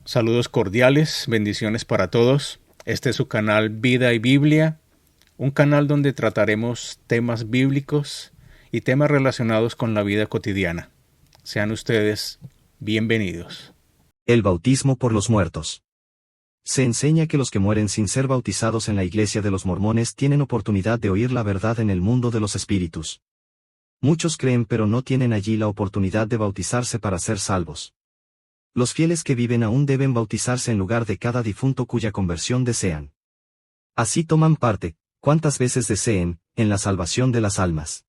Saludos cordiales, bendiciones para todos. Este es su canal Vida y Biblia, un canal donde trataremos temas bíblicos y temas relacionados con la vida cotidiana. Sean ustedes bienvenidos. El bautismo por los muertos. Se enseña que los que mueren sin ser bautizados en la iglesia de los mormones tienen oportunidad de oír la verdad en el mundo de los espíritus. Muchos creen pero no tienen allí la oportunidad de bautizarse para ser salvos. Los fieles que viven aún deben bautizarse en lugar de cada difunto cuya conversión desean. Así toman parte, cuantas veces deseen, en la salvación de las almas.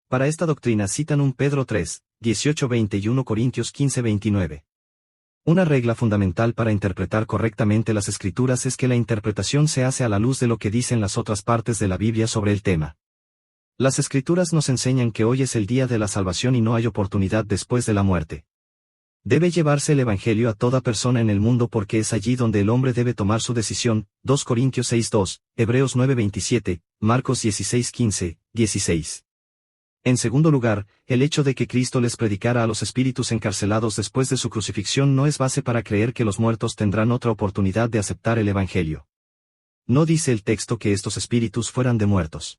Para esta doctrina citan 1 Pedro 3, 18-20 y 1 Corintios 15-29. Una regla fundamental para interpretar correctamente las Escrituras es que la interpretación se hace a la luz de lo que dicen las otras partes de la Biblia sobre el tema. Las Escrituras nos enseñan que hoy es el día de la salvación y no hay oportunidad después de la muerte. Debe llevarse el Evangelio a toda persona en el mundo porque es allí donde el hombre debe tomar su decisión. 2 Corintios 6:2, Hebreos 9:27, Marcos 16:15, 16. En segundo lugar, el hecho de que Cristo les predicara a los espíritus encarcelados después de su crucifixión no es base para creer que los muertos tendrán otra oportunidad de aceptar el Evangelio. No dice el texto que estos espíritus fueran de muertos.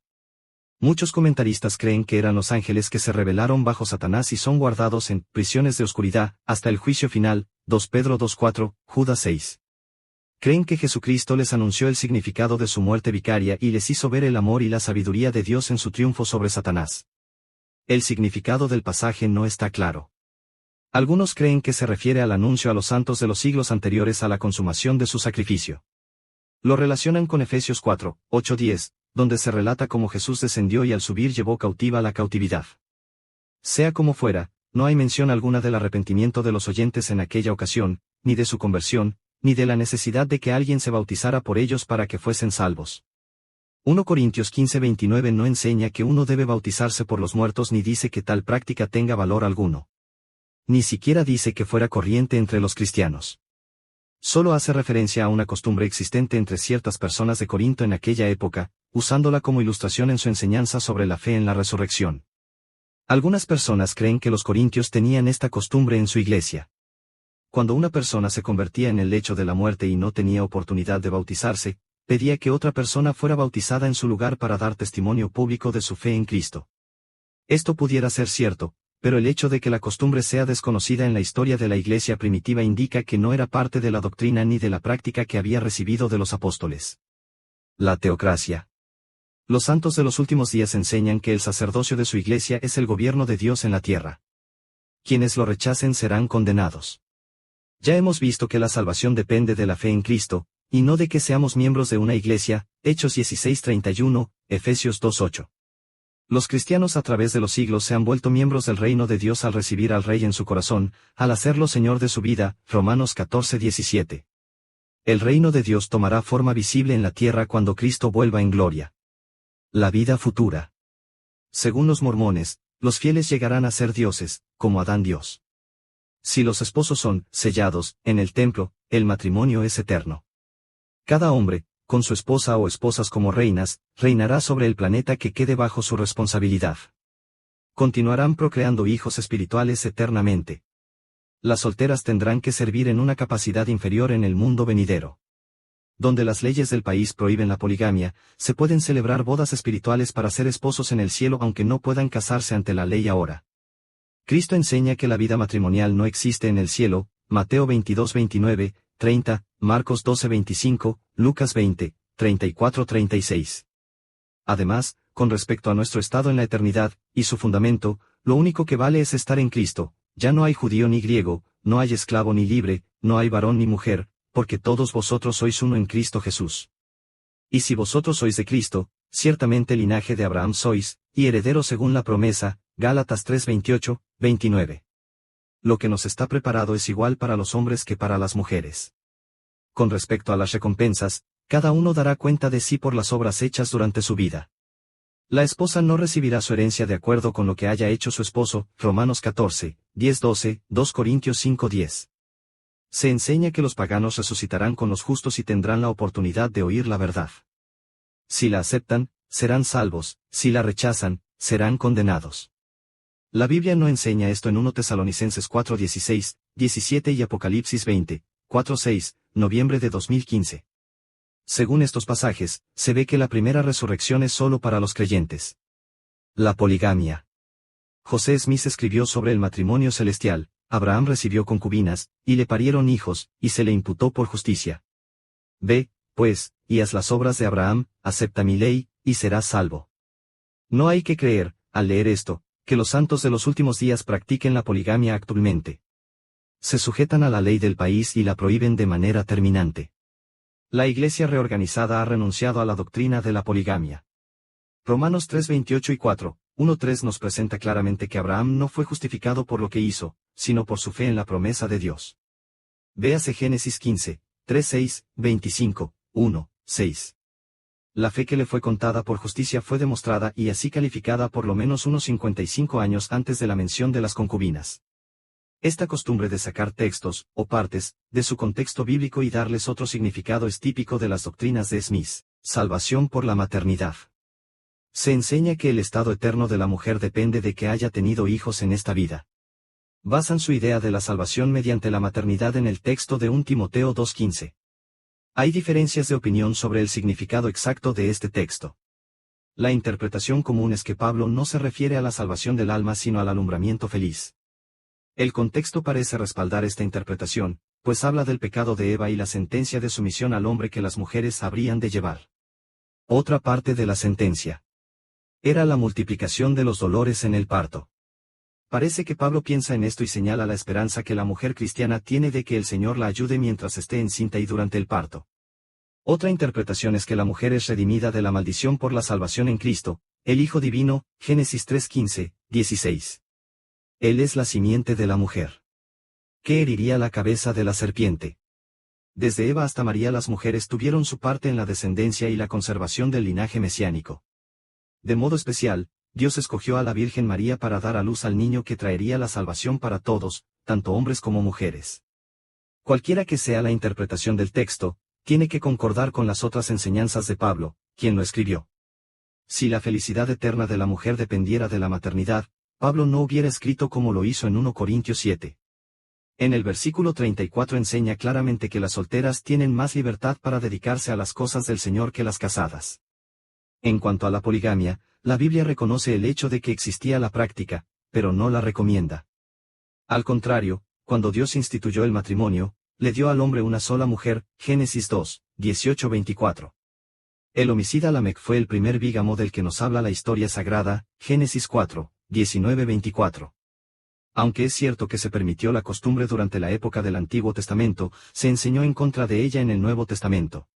Muchos comentaristas creen que eran los ángeles que se rebelaron bajo Satanás y son guardados en prisiones de oscuridad hasta el juicio final. 2 Pedro 2:4, Judas 6. Creen que Jesucristo les anunció el significado de su muerte vicaria y les hizo ver el amor y la sabiduría de Dios en su triunfo sobre Satanás. El significado del pasaje no está claro. Algunos creen que se refiere al anuncio a los santos de los siglos anteriores a la consumación de su sacrificio. Lo relacionan con Efesios 4, 8-10, donde se relata cómo Jesús descendió y al subir llevó cautiva la cautividad. Sea como fuera, no hay mención alguna del arrepentimiento de los oyentes en aquella ocasión, ni de su conversión, ni de la necesidad de que alguien se bautizara por ellos para que fuesen salvos. 1 Corintios 15:29 no enseña que uno debe bautizarse por los muertos ni dice que tal práctica tenga valor alguno. Ni siquiera dice que fuera corriente entre los cristianos. Solo hace referencia a una costumbre existente entre ciertas personas de Corinto en aquella época, usándola como ilustración en su enseñanza sobre la fe en la resurrección. Algunas personas creen que los corintios tenían esta costumbre en su iglesia. Cuando una persona se convertía en el lecho de la muerte y no tenía oportunidad de bautizarse, pedía que otra persona fuera bautizada en su lugar para dar testimonio público de su fe en Cristo. Esto pudiera ser cierto, pero el hecho de que la costumbre sea desconocida en la historia de la iglesia primitiva indica que no era parte de la doctrina ni de la práctica que había recibido de los apóstoles. La teocracia. Los santos de los últimos días enseñan que el sacerdocio de su iglesia es el gobierno de Dios en la tierra. Quienes lo rechacen serán condenados. Ya hemos visto que la salvación depende de la fe en Cristo, y no de que seamos miembros de una iglesia. Hechos 16:31, Efesios 2:8. Los cristianos a través de los siglos se han vuelto miembros del reino de Dios al recibir al Rey en su corazón, al hacerlo Señor de su vida. Romanos 14:17. El reino de Dios tomará forma visible en la tierra cuando Cristo vuelva en gloria. La vida futura. Según los mormones, los fieles llegarán a ser dioses, como Adán Dios. Si los esposos son sellados en el templo, el matrimonio es eterno. Cada hombre, con su esposa o esposas como reinas, reinará sobre el planeta que quede bajo su responsabilidad. Continuarán procreando hijos espirituales eternamente. Las solteras tendrán que servir en una capacidad inferior en el mundo venidero. Donde las leyes del país prohíben la poligamia, se pueden celebrar bodas espirituales para ser esposos en el cielo aunque no puedan casarse ante la ley ahora. Cristo enseña que la vida matrimonial no existe en el cielo. Mateo 22:29, 30, Marcos 12:25, Lucas 20, 34-36. Además, con respecto a nuestro estado en la eternidad, y su fundamento, lo único que vale es estar en Cristo. Ya no hay judío ni griego, no hay esclavo ni libre, no hay varón ni mujer, porque todos vosotros sois uno en Cristo Jesús. Y si vosotros sois de Cristo, ciertamente linaje de Abraham sois, y herederos según la promesa. Gálatas 3:28, 29. Lo que nos está preparado es igual para los hombres que para las mujeres. Con respecto a las recompensas, cada uno dará cuenta de sí por las obras hechas durante su vida. La esposa no recibirá su herencia de acuerdo con lo que haya hecho su esposo. Romanos 14, 10-12, 2 Corintios 5:10. Se enseña que los paganos resucitarán con los justos y tendrán la oportunidad de oír la verdad. Si la aceptan, serán salvos; si la rechazan, serán condenados. La Biblia no enseña esto en 1 Tesalonicenses 4:16, 17 y Apocalipsis 20, 4:6, noviembre de 2015. Según estos pasajes, se ve que la primera resurrección es solo para los creyentes. La poligamia. José Smith escribió sobre el matrimonio celestial: Abraham recibió concubinas, y le parieron hijos, y se le imputó por justicia. Ve, pues, y haz las obras de Abraham, acepta mi ley, y serás salvo. No hay que creer, al leer esto, que los santos de los últimos días practiquen la poligamia actualmente. Se sujetan a la ley del país y la prohíben de manera terminante. La Iglesia reorganizada ha renunciado a la doctrina de la poligamia. Romanos 3:28 y 4:1-3 nos presenta claramente que Abraham no fue justificado por lo que hizo, sino por su fe en la promesa de Dios. Véase Génesis 15, 3:6, 25, 1, 6. La fe que le fue contada por justicia fue demostrada y así calificada por lo menos unos 55 años antes de la mención de las concubinas. Esta costumbre de sacar textos, o partes, de su contexto bíblico y darles otro significado es típico de las doctrinas de Smith. Salvación por la maternidad. Se enseña que el estado eterno de la mujer depende de que haya tenido hijos en esta vida. Basan su idea de la salvación mediante la maternidad en el texto de 1 Timoteo 2:15. Hay diferencias de opinión sobre el significado exacto de este texto. La interpretación común es que Pablo no se refiere a la salvación del alma sino al alumbramiento feliz. El contexto parece respaldar esta interpretación, pues habla del pecado de Eva y la sentencia de sumisión al hombre que las mujeres habrían de llevar. Otra parte de la sentencia era la multiplicación de los dolores en el parto. Parece que Pablo piensa en esto y señala la esperanza que la mujer cristiana tiene de que el Señor la ayude mientras esté encinta y durante el parto. Otra interpretación es que la mujer es redimida de la maldición por la salvación en Cristo, el Hijo Divino, Génesis 3:15, 16. Él es la simiente de la mujer. ¿Qué heriría la cabeza de la serpiente? Desde Eva hasta María las mujeres tuvieron su parte en la descendencia y la conservación del linaje mesiánico. De modo especial, Dios escogió a la Virgen María para dar a luz al niño que traería la salvación para todos, tanto hombres como mujeres. Cualquiera que sea la interpretación del texto, tiene que concordar con las otras enseñanzas de Pablo, quien lo escribió. Si la felicidad eterna de la mujer dependiera de la maternidad, Pablo no hubiera escrito como lo hizo en 1 Corintios 7. En el versículo 34 enseña claramente que las solteras tienen más libertad para dedicarse a las cosas del Señor que las casadas. En cuanto a la poligamia, la Biblia reconoce el hecho de que existía la práctica, pero no la recomienda. Al contrario, cuando Dios instituyó el matrimonio, le dio al hombre una sola mujer, Génesis 2, 18-24. El homicida Lamec fue el primer bígamo del que nos habla la historia sagrada, Génesis 4, 19-24. Aunque es cierto que se permitió la costumbre durante la época del Antiguo Testamento, se enseñó en contra de ella en el Nuevo Testamento.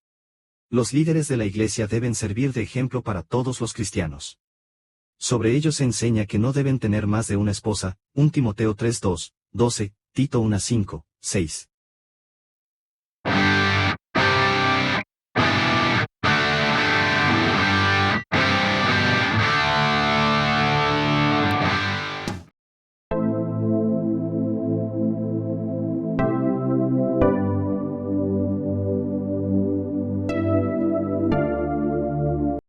Los líderes de la Iglesia deben servir de ejemplo para todos los cristianos. Sobre ellos se enseña que no deben tener más de una esposa, 1 Timoteo 3:2, 12, Tito 1:5, 6.